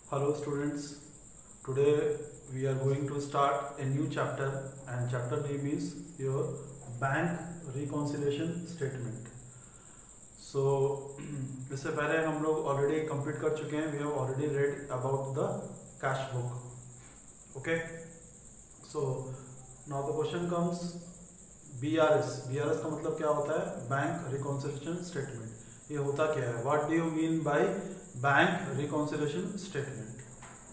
Hello students, today we are going to start a new chapter and chapter name is your bank reconciliation statement. So इससे पहले हम लोग already complete कर चुके हैं. We have already read about the cash book. Okay, so now the question comes BRS. BRS का मतलब क्या होता है? Bank reconciliation statement. ये होता क्या है? What do you mean by bank reconciliation statement?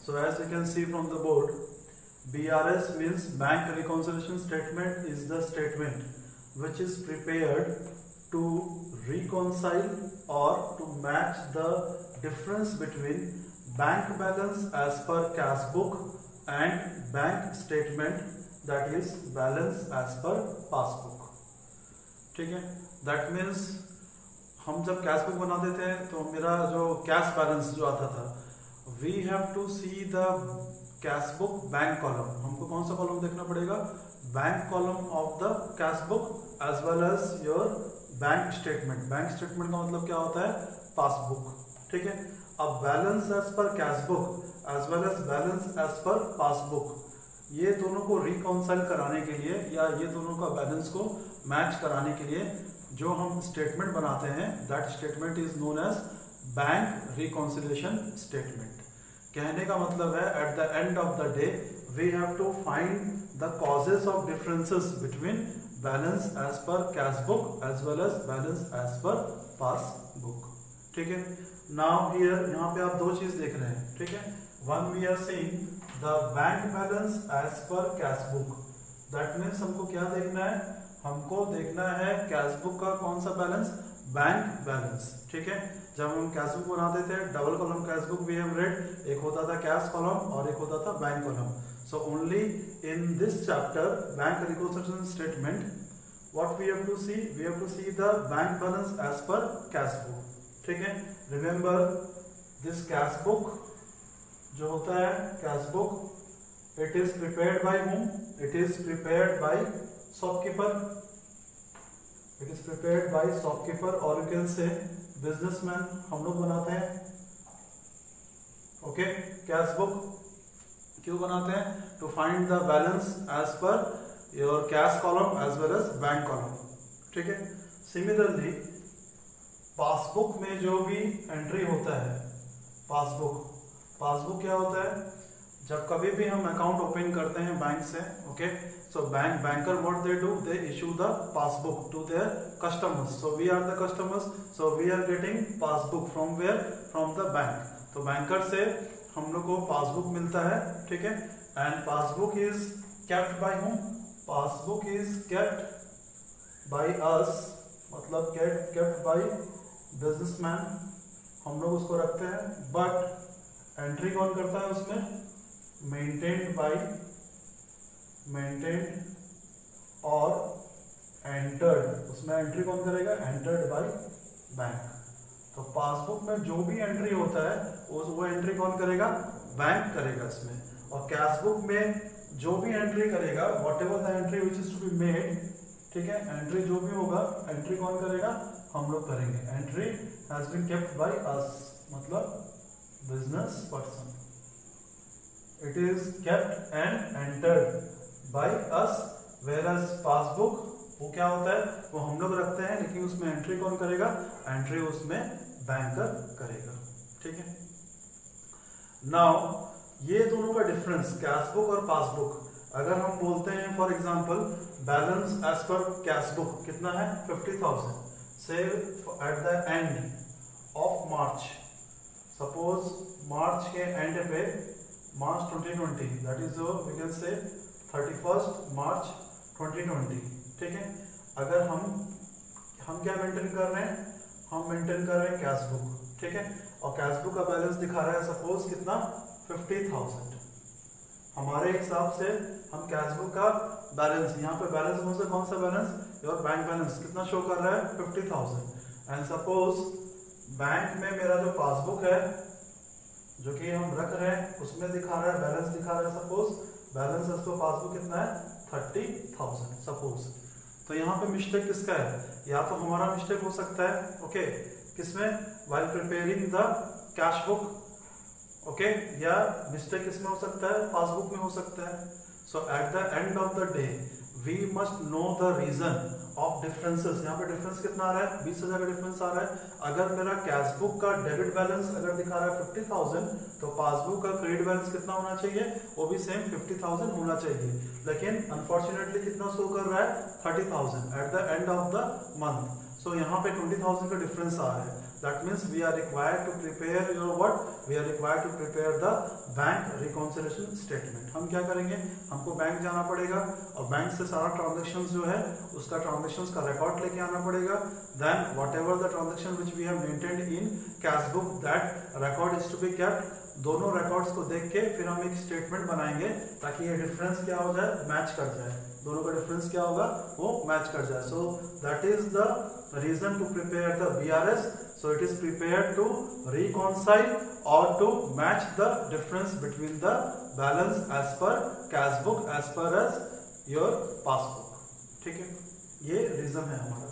So as you can see from the board, BRS means bank reconciliation statement is the statement which is prepared to reconcile or to match the difference between bank balance as per cash book and bank statement, that is balance as per passbook. ठीक है, that means हम जब cash book बनाते थे तो मेरा जो cash balance जो आता था, we have to see the cash book bank column. हमको कौन सा कॉलम देखना पड़ेगा? Bank column of the cash book as well as your bank statement. Bank statement का मतलब क्या होता है? पासबुक. ठीक है, अब balance as per cash book as well as balance as per passbook, ये दोनों को रिकॉन्साइल कराने के लिए या ये दोनों का बैलेंस को मैच कराने के लिए जो हम स्टेटमेंट बनाते हैं, that statement is known as bank reconciliation statement. कहने का मतलब है at the end of the day we have to find the causes of differences between balance as per cash book as well as balance as per passbook. ठीक है, now here यहाँ पे आप दो चीज देख रहे हैं. ठीक है, when we are seeing the bank balance as per cash book. That means हमको क्या देखना है? हमको देखना है कैश बुक का कौन सा बैलेंस? Bank balance. ठीक है, जब हम कैश बुक बनाते थे double column cash book we have read, एक होता था कैश कॉलम और एक होता था bank column. So only in this chapter bank reconciliation statement what we have to see? We have to see the bank balance as per cash book. ठीक है, remember this cash book जो होता है cash book, it is prepared by whom? It is prepared by shopkeeper. It is prepared by shopkeeper or you can say businessman. हम लोग बनाते हैं. Okay, cash book क्यों बनाते हैं? To find the balance as per your cash column as well as bank column. ठीक है, similarly passbook में जो भी एंट्री होता है, पासबुक क्या होता है? जब कभी भी हम अकाउंट ओपन करते हैं बैंक से, okay, so banker what they do, they issue the passbook to their customers. So we are the customers, so we are getting passbook from where? From the bank. तो banker से हम लोग को passbook मिलता है. ठीक है, and passbook is kept bye whom? Passbook is kept by us, मतलब केप्ट बाय बिजनेसमैन. हम लोग उसको रखते हैं, बट एंट्री कौन करता है उसमें? मेंटेन्ड और एंटर्ड. उसमें एंट्री कौन करेगा? Entered by bank. तो पासबुक में जो भी एंट्री होता है वो एंट्री कौन करेगा? बैंक करेगा इसमें. और कैश बुक में जो भी एंट्री करेगा, whatever the entry which is to be made, ठीक है, एंट्री जो भी होगा एंट्री कौन करेगा? हम लोग करेंगे. Entry has been kept by us, मतलब business person. It is kept and entered by us, whereas passbook वो क्या होता है? वो हम लोग रखते हैं, लेकिन उसमें एंट्री कौन करेगा? एंट्री उसमें बैंकर करेगा. ठीक है, नाउ ये दोनों का डिफरेंस कैश बुक और पासबुक, अगर हम बोलते हैं for example balance as per cash book कितना है? 50,000. Say at the end of March, suppose March के एंड पे March 2020, that is we can say 31 मार्च 2020. ठीक है, अगर हम क्या मेंटेन कर रहे हैं? हम मेंटेन कर रहे हैं कैश बुक. ठीक है, और कैश बुक का बैलेंस दिखा रहा है सपोज कितना? 50,000. हमारे हिसाब से हम कैश बुक का बैलेंस, यहाँ पे बैलेंस कौन सा? कौन सा बैलेंस? योर बैंक बैलेंस कितना शो कर रहा है? 50,000. एंड सपोज बैंक में मेरा जो पासबुक है जो कि हम रख रहे हैं उसमें दिखा रहा है, बैलेंस दिखा रहा है, suppose balance as per passbook कितना है? 30,000 सपोज. तो यहाँ पे मिस्टेक किसका है? या तो हमारा मिस्टेक हो सकता है, ओके, किसमें? While preparing the cash book, okay, या मिस्टेक किसमें हो सकता है, पासबुक में हो सकता है। So at the end of the day we must know the reason of differences. यहाँ पे डिफरेंस कितना आ रहा है, 20,000 का डिफरेंस आ रहा है। अगर मेरा कैशबुक का डेबिट बैलेंस अगर दिखा रहा है 50,000, तो पासबुक का क्रेडिट बैलेंस कितना होना चाहिए, वो भी सेम 50,000 होना चाहिए। लेकिन अनफॉर्चुनेटली कितना शो कर रहा है, 30,000 at the end of the month. So यहाँ पे 20,000 का डिफरेंस आ रहा है। That means we are required to prepare your what? We are required to prepare the bank reconciliation statement. हम क्या करेंगे, हमको बैंक जाना पड़ेगा और बैंक से सारा ट्रांजेक्शन जो है उसका ट्रांजेक्शन का रिकॉर्ड लेके आना पड़ेगा। Then whatever the transaction which we have maintained in cash book, that record is to be kept. दोनों रिकॉर्ड्स को देख के फिर हम एक स्टेटमेंट बनाएंगे ताकि ये डिफरेंस क्या हो जाए, मैच कर जाए। दोनों का डिफरेंस क्या होगा, वो मैच कर जाए। So that is the reason to prepare the BRS. So it is prepared to reconcile or to match the difference between the balance as per cash book as per as your passbook. ठीक है, ये reason है हमारा।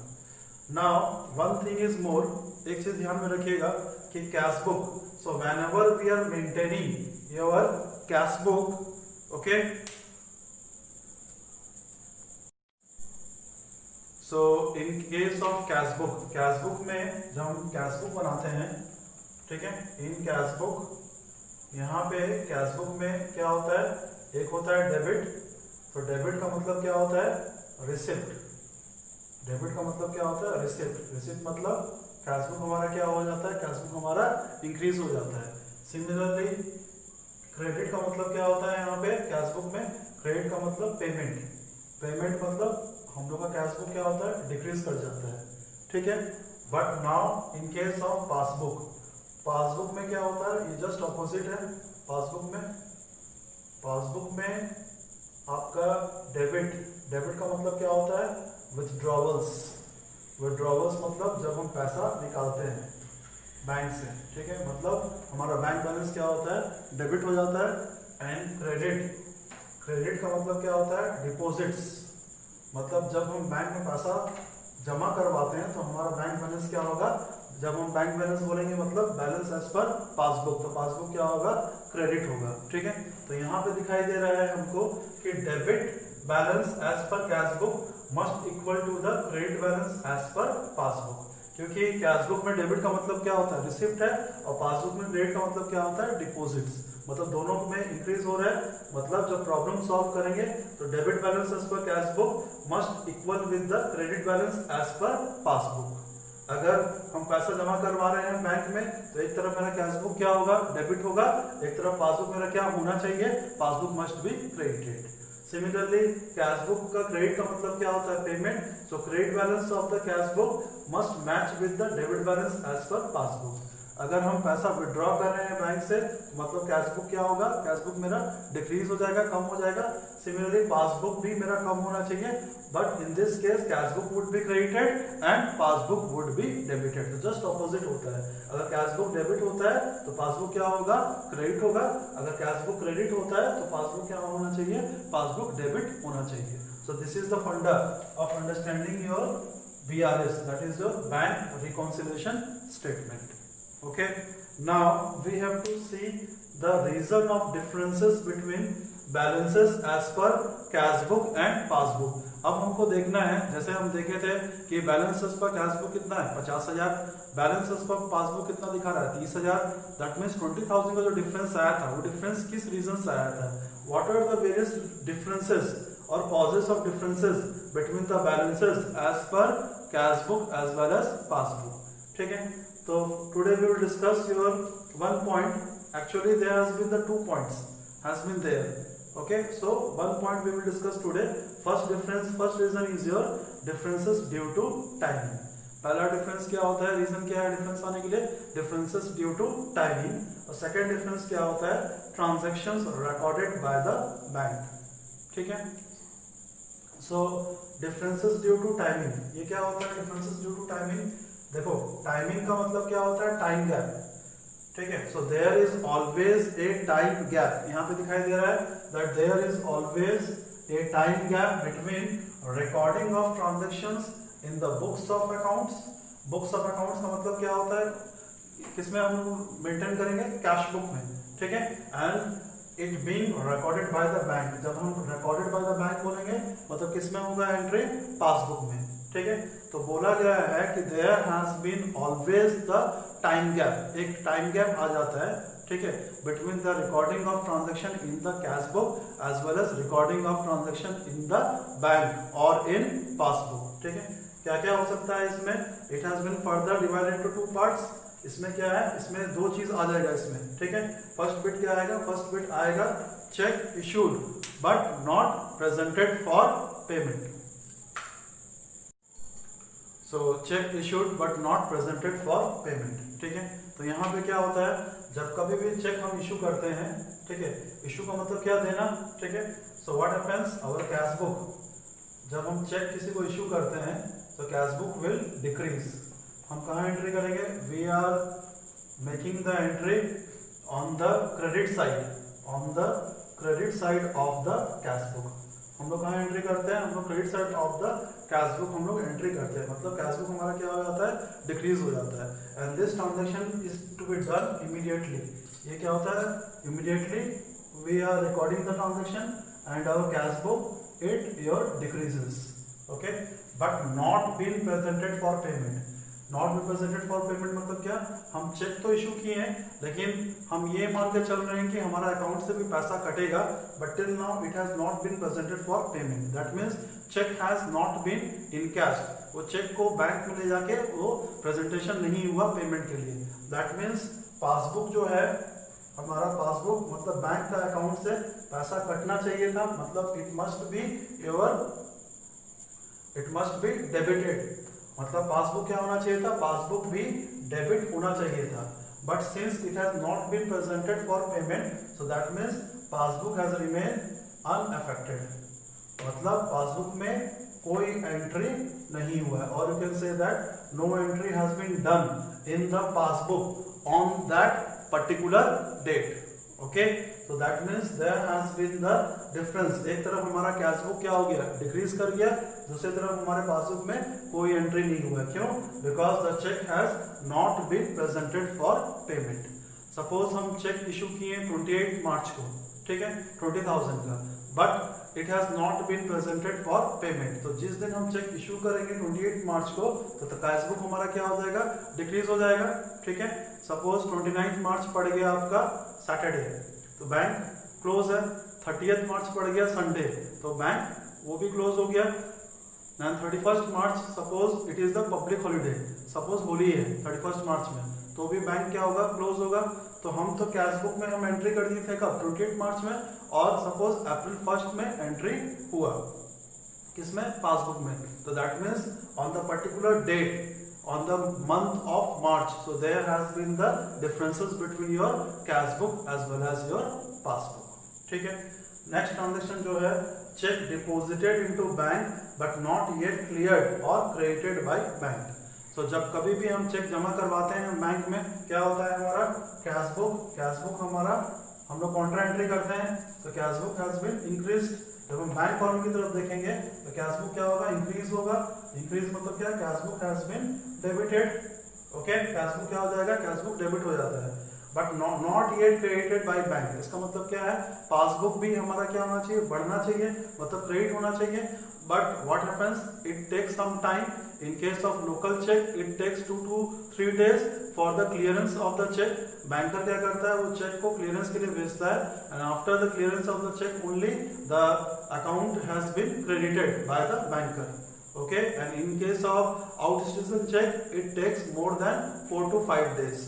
Now one thing is more, एक चीज ध्यान में रखिएगा कि cash book, so whenever we are maintaining your cash book, okay, so in case of cashbook में जब हम कैशबुक बनाते हैं, ठीक है, इन कैशबुक यहाँ पे कैशबुक में क्या होता है, एक होता है डेबिट। तो डेबिट का मतलब क्या होता है, रिसिप्ट। डेबिट का मतलब क्या होता है, रिसिप्ट। रिसिप्ट मतलब कैशबुक हमारा क्या हो जाता है, कैशबुक हमारा इंक्रीज हो जाता है। सिमिलरली क्रेडिट का मतलब क्या होता है, यहाँ पे कैशबुक में क्रेडिट का मतलब पेमेंट। पेमेंट मतलब हम लोग का कैशबुक क्या होता है, डिक्रीज कर जाता है। ठीक है, but now in case of passbook, passbook में क्या होता है, ये जस्ट ऑपोजिट है। पासबुक में आपका डेबिट का मतलब क्या होता है, विथड्रॉवल्स। विथड्रॉवल्स मतलब जब हम पैसा निकालते हैं बैंक से, ठीक है, मतलब हमारा बैंक बैलेंस क्या होता है, डेबिट हो जाता है। एंड क्रेडिट का मतलब क्या होता है, डिपॉजिट्स। मतलब जब हम बैंक में पैसा जमा करवाते हैं तो हमारा बैंक बैलेंस क्या होगा, जब हम बैंक बैलेंस बोलेंगे मतलब बैलेंस एज पर पासबुक, तो पासबुक क्या होगा, क्रेडिट होगा। ठीक है, तो यहाँ पे दिखाई दे रहा है हमको कि debit balance as per cashbook must equal to the credit balance as per passbook. क्योंकि कैशबुक में डेबिट का मतलब क्या होता है, रिसिप्ट है, और पासबुक में क्रेडिट का मतलब क्या होता है, डिपॉजिट्स। मतलब दोनों में इंक्रीज हो रहा है। मतलब जब प्रॉब्लम सॉल्व करेंगे तो debit balance as per cashbook must equal with the credit balance as per passbook. अगर हम पैसा जमा करवा रहे हैं बैंक में तो एक तरफ मेरा कैशबुक क्या होगा, डेबिट होगा, एक तरफ पासबुक मेरा क्या होना चाहिए, passbook must be credited. Similarly cashbook का क्रेडिट का मतलब क्या होता है, payment. So credit balance of the cashbook must match with the debit balance as per passbook. अगर हम पैसा विड्रॉ कर रहे हैं बैंक से मतलब कैशबुक क्या होगा, कैशबुक मेरा डिक्रीज हो जाएगा, कम हो जाएगा। सिमिलरली पासबुक भी मेरा कम होना चाहिए, but in this case cashbook would be credited and passbook would be debited. तो जस्ट ऑपोजिट होता है। अगर कैशबुक डेबिट होता है तो पासबुक क्या होगा, क्रेडिट होगा। अगर कैशबुक क्रेडिट होता है तो पासबुक क्या होना चाहिए, पासबुक डेबिट होना चाहिए। सो दिस इज द फंडा of understanding your BRS, that is your bank reconciliation statement. Okay, now we have to see the reason of differences between balances as per cash book and passbook. अब हमको देखना है, जैसे हम देखे थे कि बैलेंसेस पर कैशबुक कितना है 50,000, बैलेंसेस पर पासबुक कितना दिखा रहा है 30,000। दैट मीन्स 20,000 का जो डिफरेंस आया था वो डिफरेंस किस रीजन से आया था, what are the various differences और causes of differences between the balances as per cash book as well as passbook. ठीक है, तो today we will discuss your one point, actually there has been the 2 points has been there. Okay, so one point we will discuss today. First reason is your differences due to timing. पहला difference क्या होता है, reason क्या है difference आने के लिए, differences due to timing. और सेकंड डिफरेंस क्या होता है, transactions recorded by the bank. ठीक है, so differences due to timing, ये क्या होता है डिफरेंसेस ड्यू टू टाइमिंग। देखो टाइमिंग का मतलब क्या होता है, टाइम गैप। ठीक है, so there is always a time gap. यहाँ पे दिखाई दे रहा है that there is always a time gap between recording of transactions in the books of accounts. Books of accounts का मतलब क्या होता है, किसमें हम मेंटेन करेंगे, कैश बुक में। ठीक है, and it being recorded by the bank. जब हम रिकॉर्डेड बाय द बैंक बोलेंगे मतलब किस में होगा एंट्री, पासबुक में, ठीक है। तो बोला गया है कि there has been always the time gap, एक टाइम गैप आ जाता है, ठीक है, between the recording of transaction in the cash book as well as recording of transaction in the bank और इन पासबुक, ठीक है। क्या क्या हो सकता है इसमें, it has been further divided into two parts. इसमें क्या है, इसमें दो चीज आ जाएगा इसमें, ठीक है। फर्स्ट बिट क्या आएगा, फर्स्ट बिट आएगा check issued but not presented for payment. So check issued but not presented for payment, ठीक है। तो यहाँ पे क्या होता है, जब कभी भी चेक हम इशू करते हैं, ठीक है, इशू का मतलब क्या, देना, ठीक है। So what happens, our cash book, जब हम चेक किसी को इशू करते हैं तो कैश बुक विल डिक्रीज। हम कहाँ एंट्री करेंगे, we are making the entry on the credit side, on the credit side of the cash book. हम लोग कहाँ एंट्री करते हैं, हम लोग credit side of the cash book हम लोग एंट्री करते हैं, मतलब कैश बुक हमारा क्या हो जाता है, डिक्रीज हो जाता है। And this transaction is to be done immediately. ये क्या होता है, immediately we are recording the transaction and our cash book it your decreases, okay, but not been presented for payment। not been presented for payment मतलब क्या, हम check तो issue किए हैं लेकिन हम ये मान के चल रहे हैं कि हमारा अकाउंट से भी पैसा कटेगा, but till now it has not been presented for payment. That means cheque has not been encash, वो चेक को बैंक में ले जाके वो प्रेजेंटेशन नहीं हुआ पेमेंट के लिए। दैट मीन्स पासबुक जो है हमारा, पासबुक मतलब बैंक का अकाउंट से पैसा कटना चाहिए था, मतलब इट मस्ट बी डेबिटेड, मतलब पासबुक क्या होना चाहिए था, पासबुक भी डेबिट होना चाहिए था। But since it has not been presented for payment, so that means passbook has remain unaffected, मतलब पासबुक में कोई एंट्री नहीं हुआ है, और you can say that no entry has been done in the passbook on that particular date, okay, so that means there has been the difference। एक तरफ हमारा कैश बुक क्या हो गया, डिक्रीज कर गया, दूसरी तरफ हमारे पासबुक में कोई एंट्री नहीं हुआ, क्यों, because the cheque has not been presented for payment. Suppose हम चेक इशू किए 28 मार्च को, ठीक है, 20,000 का, but it has not been presented for payment. तो जिस दिन हम चेक इशू करेंगे 28 मार्च को तो कैश बुक हमारा क्या हो जाएगा, डिक्रीज हो जाएगा, ठीक है। सपोज 29 मार्च पड़ गया आपका सैटरडे, तो बैंक क्लोज है। 30 मार्च पड़ गया संडे, तो बैंक वो भी क्लोज हो गया। 31 मार्च suppose it is the public holiday, suppose Holi है 31 मार्च में, तो भी बैंक क्या होगा, क्लोज होगा। तो हम तो कैश बुक में हम एंट्री कर दिए थे कब, 28 मार्च में, और सपोज अप्रैल 1 में एंट्री हुआ किसमें, पासबुक में। तो that means on the particular date on the month of March, so there has been the differences between your cash book as well as your passbook, ठीक है। नेक्स्ट ट्रांजैक्शन जो है, check deposited into bank but not yet cleared और credited by bank. सो जब कभी भी हम check जमा करवाते हैं बैंक में, क्या होता है हमारा कैश बुक हमारा, हम लोग कॉन्ट्रा एंट्री करते हैं, तो cash book has been increased. जब हम बैंक कॉलम की तरफ देखेंगे तो कैश बुक क्या होगा, इंक्रीज होगा। इंक्रीज मतलब क्या, cash book has been debited, okay, cash book क्या हो जाएगा, कैश बुक डेबिट हो जाता है, but not yet credited by bank. इसका मतलब क्या है, पासबुक भी हमारा क्या होना चाहिए, बढ़ना चाहिए, मतलब क्रेडिट होना चाहिए। But what happens, it takes some time. In case of local cheque it takes 2 to 3 days for the clearance of the cheque. Banker क्या करता है, वो चेक को क्लियरेंस के लिए भेजता है, and after the clearance of the cheque only the account has been credited by the banker, okay, and in case of outstanding check it takes more than 4 to 5 days,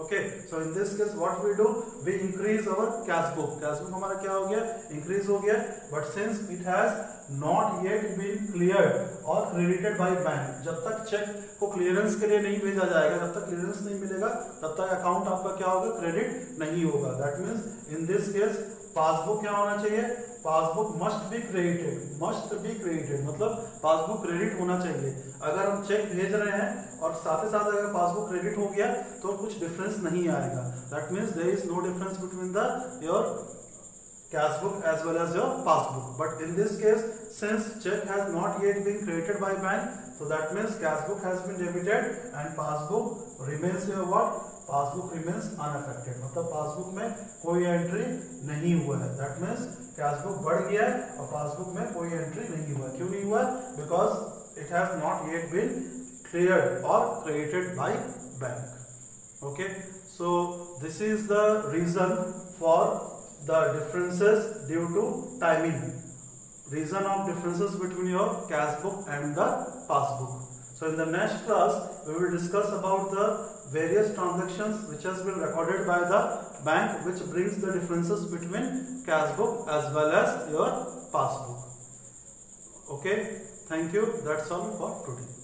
okay। So in this case what we do, we increase our cash book हमारा क्या हो गया, increase हो गया, but since it has not yet been cleared और credited by bank, जब तक check को क्लियरेंस के लिए नहीं भेजा जाएगा, जब तक क्लियरेंस नहीं मिलेगा तब तक अकाउंट आपका क्या होगा, क्रेडिट नहीं होगा। That means in this case passbook क्या होना चाहिए, पासबुक मस्ट बी क्रेडिटेड, मतलब पासबुक क्रेडिट होना चाहिए। अगर हम चेक भेज रहे हैं और साथ ही साथ अगर पासबुक क्रेडिट हो गया तो कुछ डिफरेंस नहीं आएगा। That means there is no difference between the your cash book as well as your passbook. But in this case, since check has not yet been created by bank, so that means cash book has been debited and passbook remains your what, passbook remains unaffected, मतलब passbook में कोई entry नहीं हुआ है। That means cash book बढ़ गया है और पासबुक में कोई एंट्री नहीं हुआ। क्यों नहीं हुआ? Because it has not yet been cleared और credited by bank. Okay, so this is the reason for the differences due to timing, reason of differences between your cash book and the passbook. So in the next class we will discuss about the various transactions which has been recorded by the bank which brings the differences between cash book as well as your passbook. Okay, thank you, that's all for today.